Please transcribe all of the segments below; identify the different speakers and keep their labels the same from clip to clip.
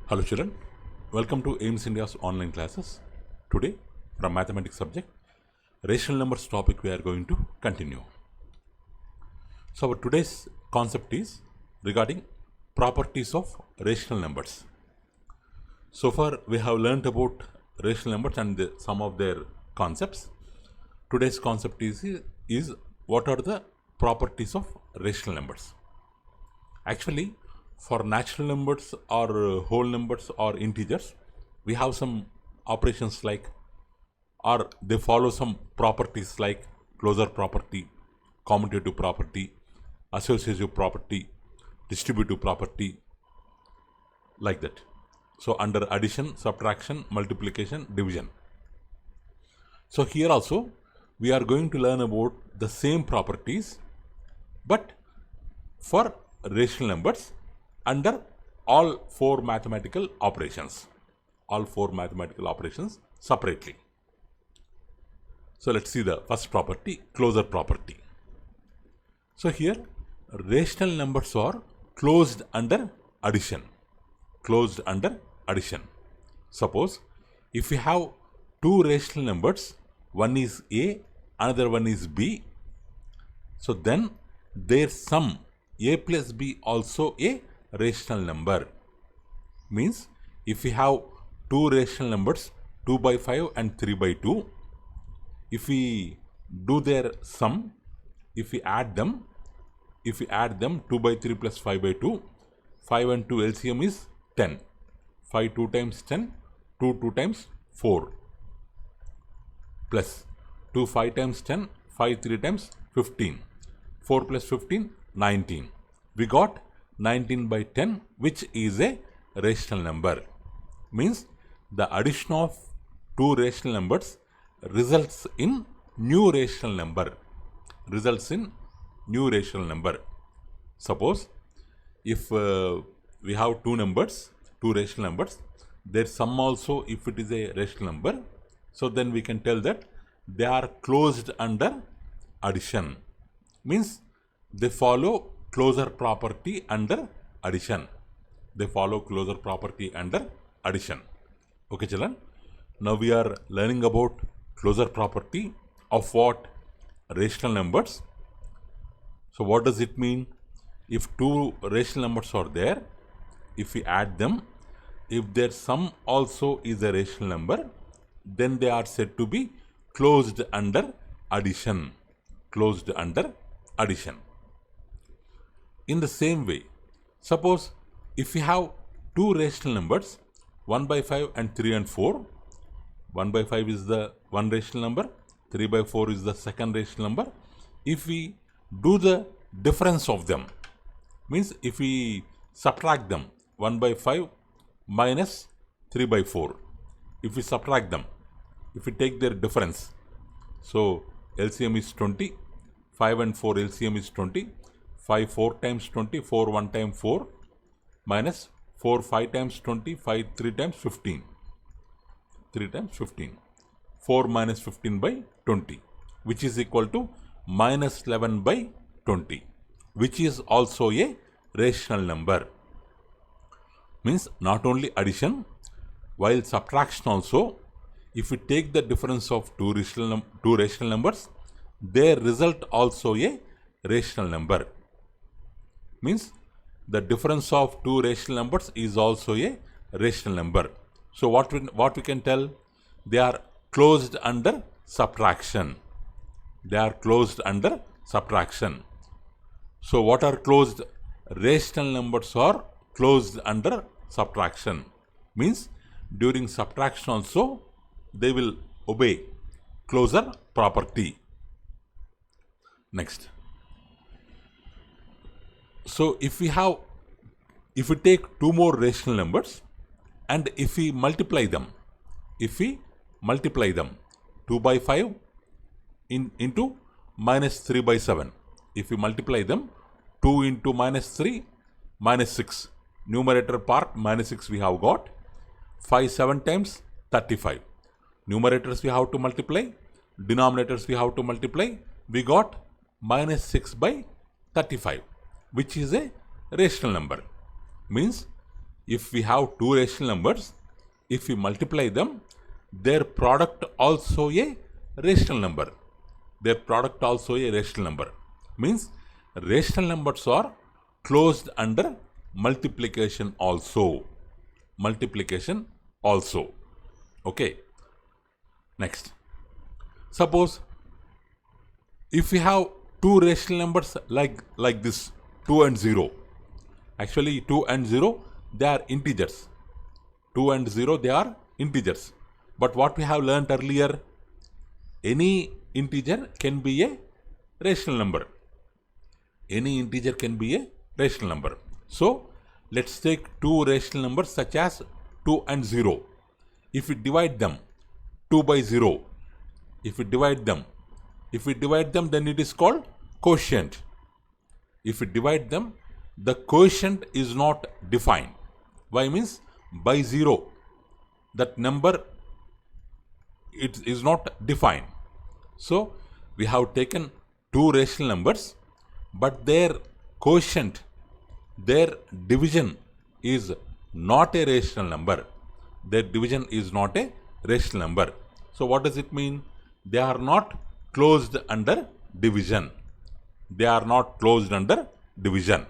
Speaker 1: Hello children, welcome to AIMS India's online classes. Today from mathematics subject, rational numbers topic we are going to continue. So our today's concept is regarding properties of rational numbers. So far we have learnt about rational numbers and some of their concepts. Today's concept is what are the properties of rational numbers. Actually, for natural numbers or whole numbers or integers, we have some operations like, or they follow some properties like closure property, commutative property, associative property, distributive property, like that. So under addition, subtraction, multiplication, division. So here also we are going to learn about the same properties, but for rational numbers under all four mathematical operations separately. So let's see the first property, closure property. So here rational numbers are closed under addition. Suppose if we have two rational numbers, one is A, another one is B, so then their sum A plus B also a rational number. Means if we have two rational numbers 2 by 5 and 3 by 2, if we do their sum, if we add them 2 by 3 plus 5 by 2, 5 and 2 LCM is 10. 5 2 times 10, 2 2 times 4, plus 2 5 times 10, 5 3 times 15, 4 plus 15, 19. We got 19 by 10, which is a rational number. Means the addition of two rational numbers results in new rational number. Suppose if we have two rational numbers, their sum also, if it is a rational number, so then we can tell that they are closed under addition. Means they follow closure property under addition. Okay children, now we are learning about closure property of what? Rational numbers. So what does it mean? If two rational numbers are there, if we add them, if their sum also is a rational number, then they are said to be closed under addition. In the same way, suppose if we have two rational numbers 1 by 5 and 3 and 4, 1 by 5 is the one rational number, 3 by 4 is the second rational number. If we do the difference of them, means if we subtract them, 1 by 5 minus 3 by 4, if we subtract them, if we take their difference, so LCM is 20, 5 and 4 LCM is 20, 5 4 times 20, 4 1 time 4, minus 4 5 times 20, 5 3 times 15, 4 minus 15 by 20, which is equal to minus 11 by 20, which is also a rational number. Means not only addition, while subtraction also, if we take the difference of two rational numbers, their result also a rational number. Means the difference of two rational numbers is also a rational number. So what we can tell? They are closed under subtraction. So what are closed? Rational numbers are closed under subtraction. Means during subtraction also they will obey closure property. Next. So if we take two more rational numbers and if we multiply them, 2 by 5 into minus 3 by 7, if we multiply them, 2 into minus 3, minus 6, numerator part minus 6 we have got, 5 7 times 35, numerators we have to multiply, denominators we have to multiply, we got minus 6 by 35, which is a rational number. Means if we have two rational numbers, if we multiply them, their product also a rational number. Their product also a rational number. Means rational numbers are closed under multiplication also. Multiplication also. Okay. Next. Suppose if we have two rational numbers like this, 2 and 0. Actually 2 and 0 they are integers. 2 and 0 they are integers. But what we have learnt earlier, any integer can be a rational number. Any integer can be a rational number. So let's take two rational numbers such as 2 and 0. If we divide them 2 by 0, if we divide them then it is called quotient. If we divide them, the quotient is not defined. Why? Means by 0 that number it is not defined. So we have taken two rational numbers, but their quotient, their division is not a rational number. Their division is not a rational number. So what does it mean? They are not closed under division. They are not closed under division.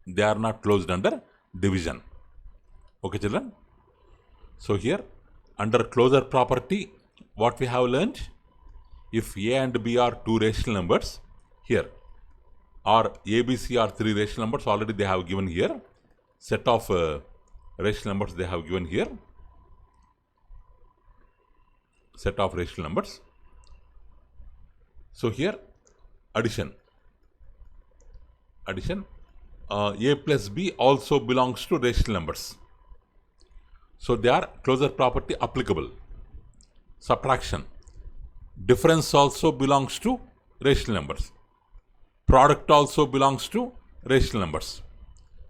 Speaker 1: They are not closed under division. Okay, children? So here, under closure property, what we have learned, if A and B are two rational numbers, here, or A, B, C are three rational numbers, already they have given here, set of rational numbers they have given here, set of rational numbers. So here, addition, A plus B also belongs to rational numbers. So they are closure property applicable. Subtraction, difference also belongs to rational numbers. Product also belongs to rational numbers.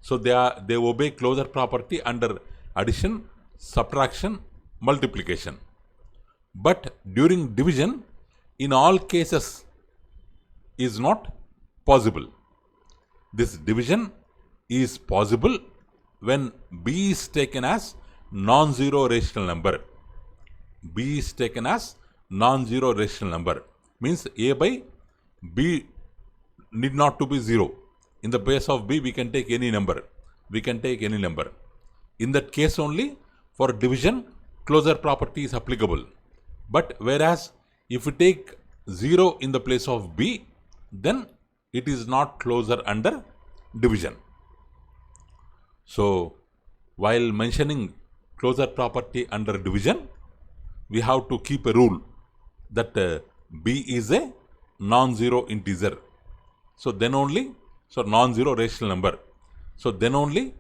Speaker 1: So they obey closure property under addition, subtraction, multiplication. But during division, in all cases is not possible. This division is possible when B is taken as non-zero rational number. B is taken as non-zero rational number. Means A by B need not to be 0. In the base of B, we can take any number. In that case only, for division, closure property is applicable. But whereas, if we take 0 in the place of B, then it is not closure under division. So, while mentioning closure property under division, we have to keep a rule that B is a non-zero integer. So then only, non-zero rational number. So then only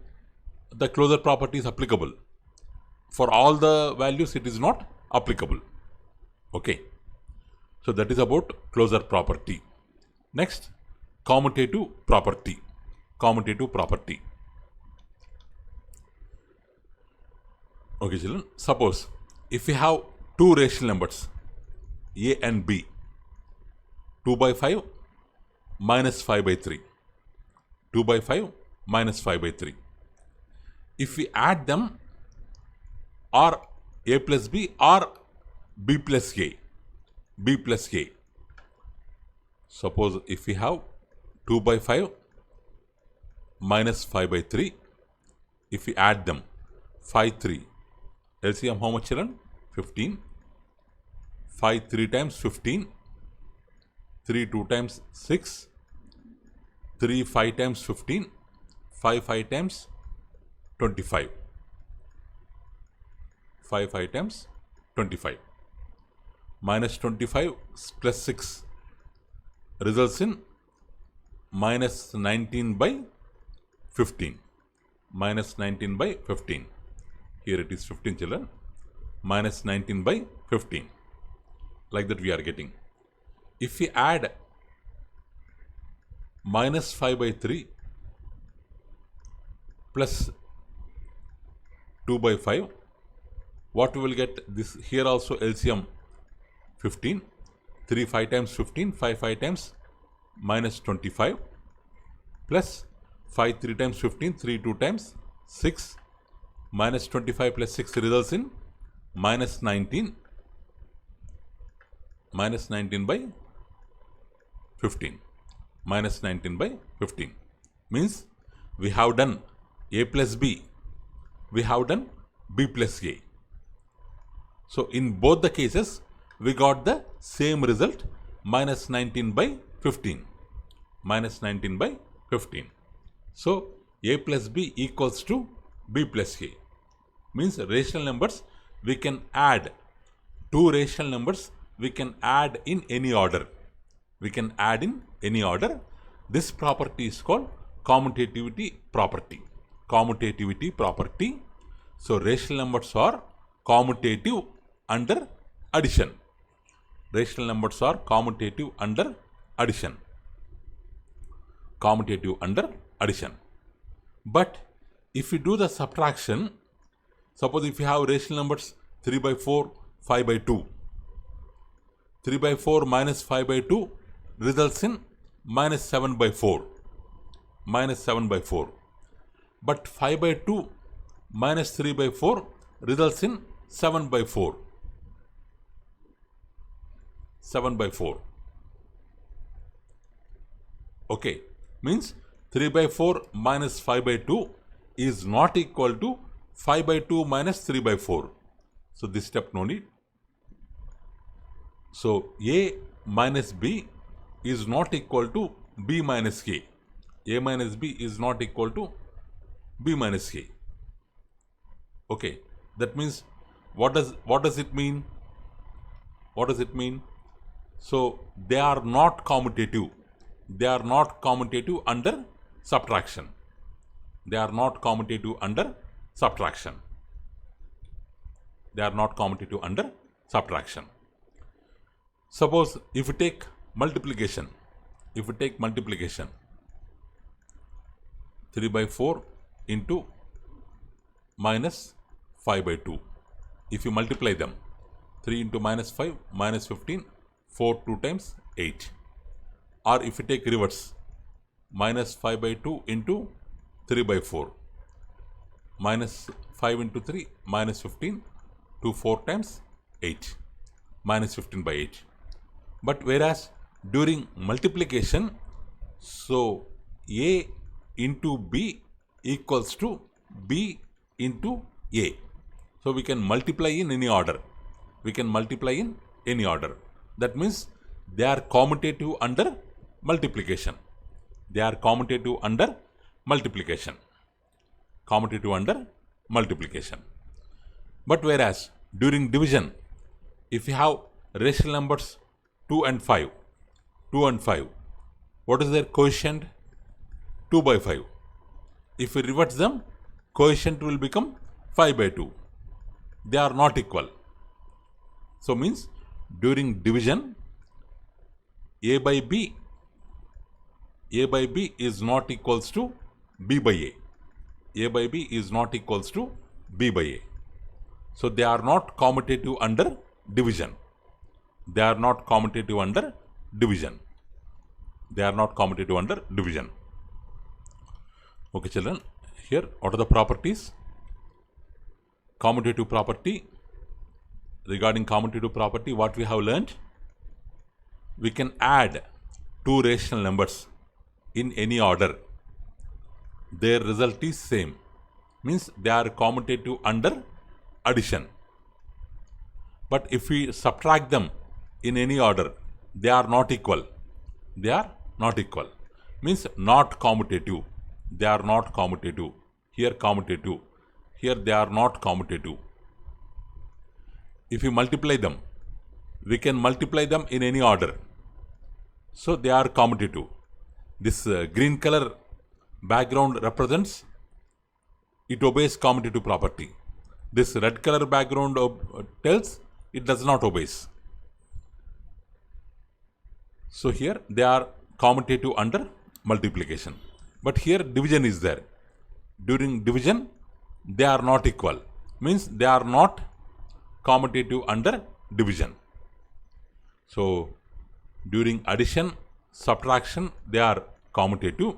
Speaker 1: the closure property is applicable. For all the values, it is not applicable. Okay. So that is about closure property. Next, commutative property. Okay, children. Suppose if we have two rational numbers, A and B, 2 by 5 minus 5 by 3. 2 by 5 minus 5 by 3. If we add them, or A plus B or B plus A. Suppose if we have 2 by 5 minus 5 by 3, if we add them, 5, 3. LCM how much, children? 15. 5 3 times 15. 3 2 times 6. 3 5 times 15. 5 5 times 25. 5 5 times 25. Minus 25 plus 6 results in minus 19 by 15. Minus 19 by 15. Here it is 15, children. Minus 19 by 15. Like that we are getting. If we add minus 5 by 3 plus 2 by 5, what we will get? This here also LCM 15. 3 5 times 15. 5 5 times minus 25 plus 5 3 times 15. 3 2 times 6 minus 25 plus 6 results in minus 19 by 15. Minus 19 by 15 means we have done a plus b, we have done b plus a. So in both the cases we got the same result, minus 19 by 15. Minus 19 by 15. So a plus b equals to b plus a. Means rational numbers we can add, two rational numbers we can add in any order. We can add in any order. This property is called commutativity property. Commutativity property. So rational numbers are commutative under addition. Rational numbers are commutative under addition. Commutative under addition. But if you do the subtraction, suppose if you have rational numbers 3 by 4, 5 by 2. 3 by 4 minus 5 by 2 results in minus 7 by 4. Minus 7 by 4. But 5 by 2 minus 3 by 4 results in 7 by 4. 7 by 4. Okay. Means 3 by 4 minus 5 by 2 is not equal to 5 by 2 minus 3 by 4. So this step no need. So a minus b is not equal to b minus a. A minus b is not equal to b minus a. Okay. That means what does it mean? What does it mean? So they are not commutative. They are not commutative under subtraction. They are not commutative under subtraction. They are not commutative under subtraction. Suppose if we take multiplication, 3 by 4 into minus 5 by 2. If you multiply them, 3 into minus 5, minus 15, 4 2 times 8. Or if you take reverse, minus 5 by 2 into 3 by 4. Minus 5 into 3, minus 15, 2 4 times 8. Minus 15 by 8. But whereas during multiplication, so a into b equals to b into a. So we can multiply in any order. We can multiply in any order. That means they are commutative under multiplication. They are commutative under multiplication. Commutative under multiplication. But whereas during division, if you have rational numbers 2 and 5, what is their coefficient? 2 by 5. If we reverse them, coefficient will become 5 by 2. They are not equal. So means during division, a by b is not equals to b by a. A by b is not equals to b by a. So they are not commutative under division. They are not commutative under division. They are not commutative under division. Okay, children. Here, what are the properties? Commutative property. Regarding commutative property, what we have learned? We can add two rational numbers in any order. Their result is same. Means they are commutative under addition. But if we subtract them in any order, they are not equal. They are not equal. Means not commutative. They are not commutative. Here commutative. Here they are not commutative. If we multiply them, we can multiply them in any order. So they are commutative. This green color background represents, it obeys commutative property. This red color background tells it does not obeys. So here they are commutative under multiplication. But here division is there. During division, they are not equal. Means they are not commutative under division. So during addition, subtraction, they are commutative.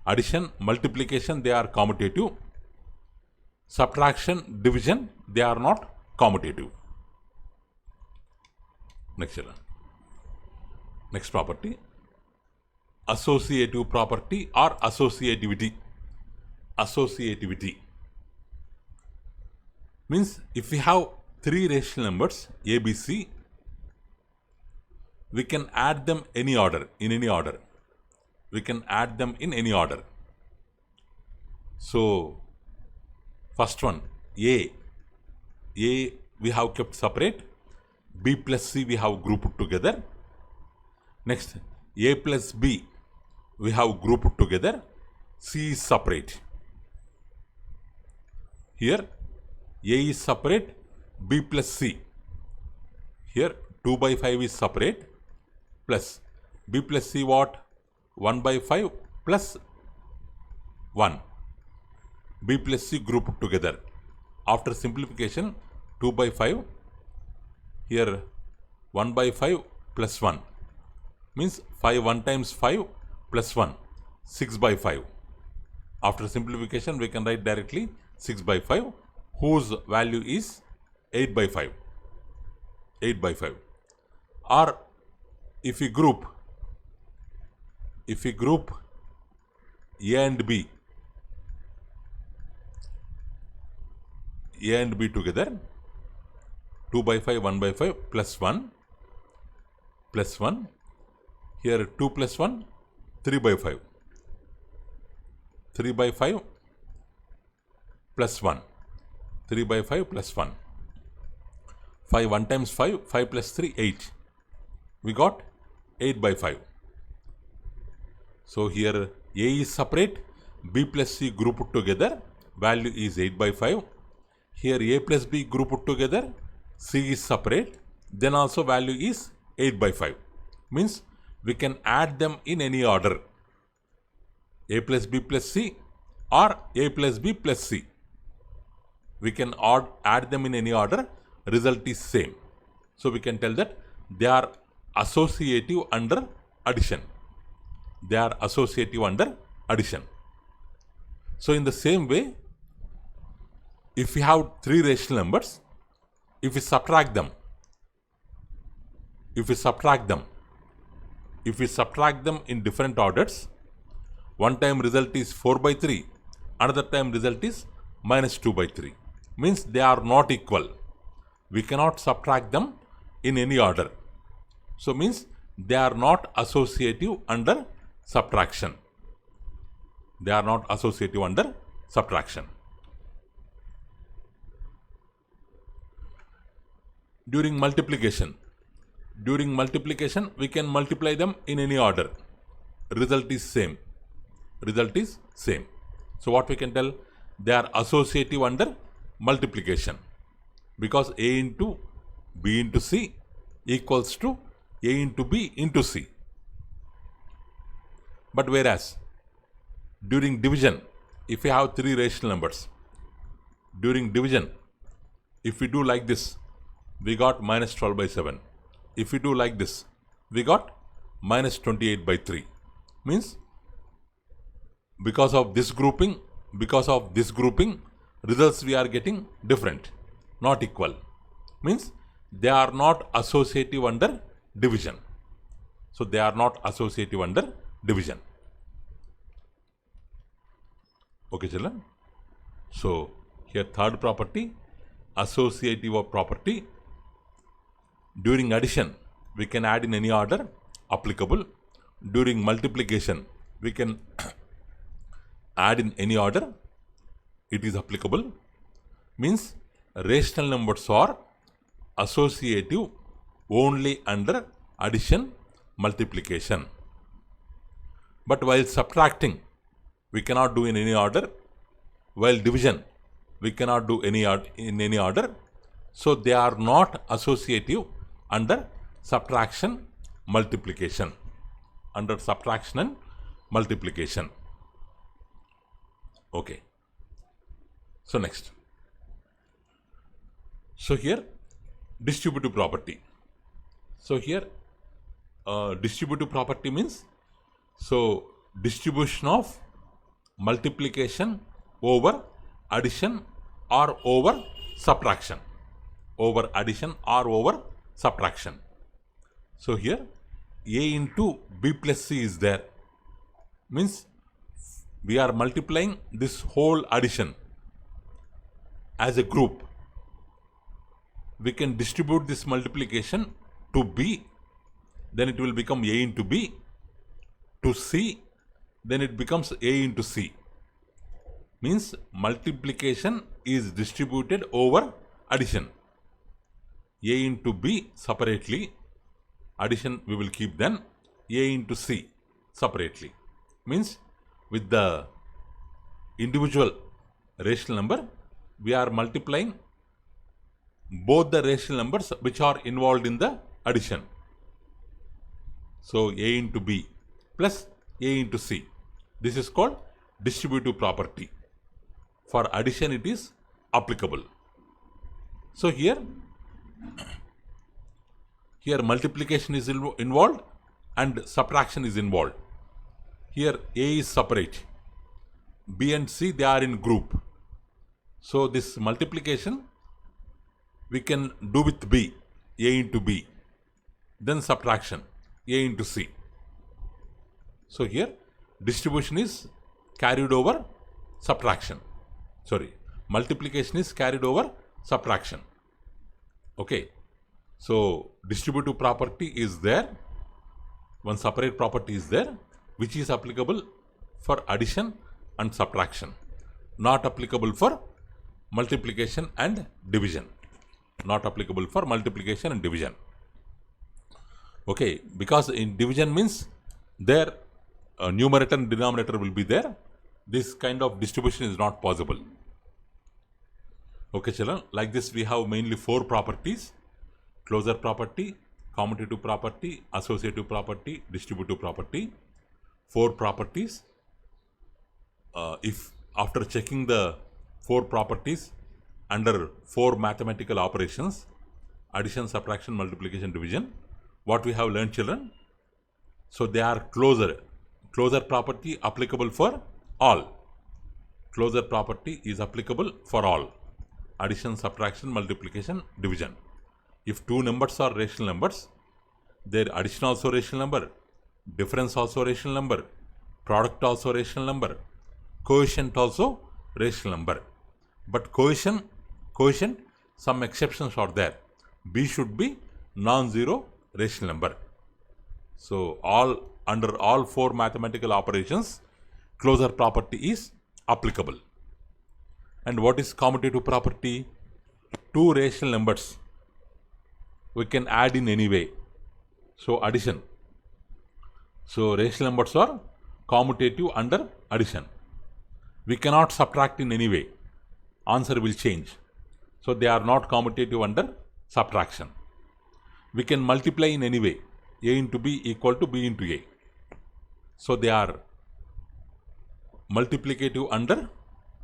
Speaker 1: Addition, multiplication, they are commutative. Subtraction, division, they are not commutative. Next property, associative property or associativity. Associativity means if we have three rational numbers a, b, c, we can add them in any order. We can add them in any order. So first one, a we have kept separate, b plus c we have grouped together. Next, a plus b we have grouped together, c is separate. Here a is separate, b plus c. Here 2 by 5 is separate, plus b plus c what? 1 by 5 plus 1. b plus c grouped together. After simplification, 2 by 5, here 1 by 5 plus 1 means 5 1 times 5 plus 1, 6 by 5. After simplification, we can write directly 6 by 5, whose value is 8 by 5. 8 by 5. Or if we group a and b together, 2 by 5, 1 by 5 plus 1, here 2 plus 1, 3 by 5, 3 by 5 plus 1, 3 by 5 plus 1, 5 1 times 5, 5 plus 3, 8. We got 8 by 5. So here a is separate, b plus c grouped together, value is 8 by 5. Here a plus b grouped together, c is separate, then also value is 8 by 5. Means we can add them in any order, a plus b plus c or a plus b plus c. We can add them in any order, result is same. So we can tell that they are associative under addition. They are associative under addition. So in the same way, if we have three rational numbers, if we subtract them in different orders, one time result is 4 by 3, another time result is minus 2 by 3. Means they are not equal. We cannot subtract them in any order. So means they are not associative under subtraction. They are not associative under subtraction. During multiplication, we can multiply them in any order. Result is same. So what we can tell? They are associative under multiplication, because a into b into c equals to a into b into c. But whereas during division, if we have three rational numbers, during division, if we do like this, we got minus 12 by 7. If we do like this, we got minus 28 by 3. Means because of this grouping, results we are getting different, not equal. Means they are not associative under division. So they are not associative under division. Okay, children. So here third property, associative of property. During addition, we can add in any order, applicable. During multiplication, we can add in any order, it is applicable. Means rational numbers are associative only under addition, multiplication. But while subtracting, we cannot do in any order. While division, we cannot do in any order. So they are not associative under subtraction, multiplication. Under subtraction and multiplication. Okay. So next. So here distributive property. So here distributive property means, so distribution of multiplication over addition or over subtraction. Over addition or over subtraction. So here A into B plus C is there. Means we are multiplying this whole addition as a group. We can distribute this multiplication to B, then it will become A into B, to C, then it becomes A into C. Means multiplication is distributed over addition. A into B separately, addition we will keep, then A into C separately. Means with the individual rational number, we are multiplying both the rational numbers which are involved in the addition. So A into B plus A into C. This is called distributive property. For addition it is applicable. So here multiplication is involved and subtraction is involved. Here A is separate, B and C they are in group. So this multiplication we can do with B, A into B, then subtraction, A into C. So here distribution is carried over subtraction. Sorry, multiplication is carried over subtraction. Okay, so distributive property is there, one separate property is there which is applicable for addition and subtraction, not applicable for multiplication and division. Not applicable for multiplication and division. Okay, because in division means there numerator and denominator will be there. This kind of distribution is not possible. Okay children, like this we have mainly 4 properties: closure property, commutative property, associative property, distributive property. 4 properties. If after checking the 4 properties under 4 mathematical operations, addition, subtraction, multiplication, division, what we have learned children? So they are closure. Closure property applicable for all. Closure property is applicable for all. Addition, subtraction, multiplication, division. If 2 numbers are rational numbers, their addition also rational number, difference also rational number, product also rational number, quotient also rational number. But quotient, some exceptions are there. B should be non-zero rational number. So under all 4 mathematical operations, closure property is applicable. And what is commutative property? 2 rational numbers we can add in any way. So addition. So rational numbers are commutative under addition. We cannot subtract in any way. Answer will change. So they are not commutative under subtraction. We can multiply in any way. A into B equal to B into A. So they are multiplicative under,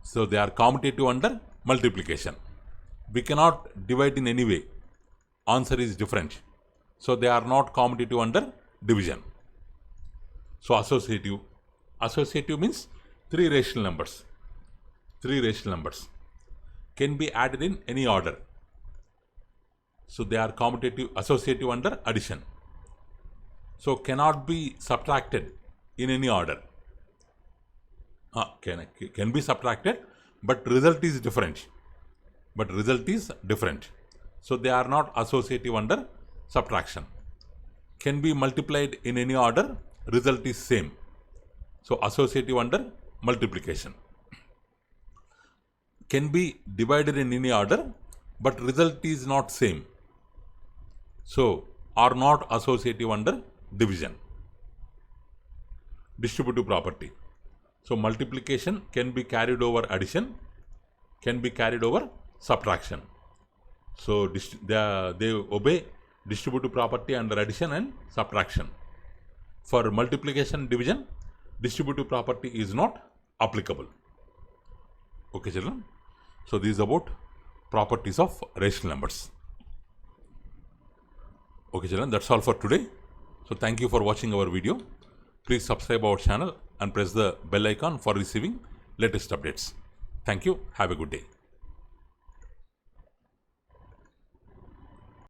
Speaker 1: so they are commutative under multiplication. We cannot divide in any way. Answer is different. So they are not commutative under division. So associative. Associative means 3 rational numbers. 3 rational numbers can be added in any order. So they are commutative, associative under addition. So cannot be subtracted in any order. Can be subtracted, but result is different. So they are not associative under subtraction. Can be multiplied in any order, result is same. So associative under multiplication. Can be divided in any order, but result is not same. So are not associative under division. Distributive property. So multiplication can be carried over addition, can be carried over subtraction. So they obey distributive property under addition and subtraction. For multiplication and division, distributive property is not applicable. Okay children. So this is about properties of rational numbers. Okay children, that's all for today. So thank you for watching our video. Please subscribe our channel and press the bell icon for receiving latest updates. Thank you. Have a good day.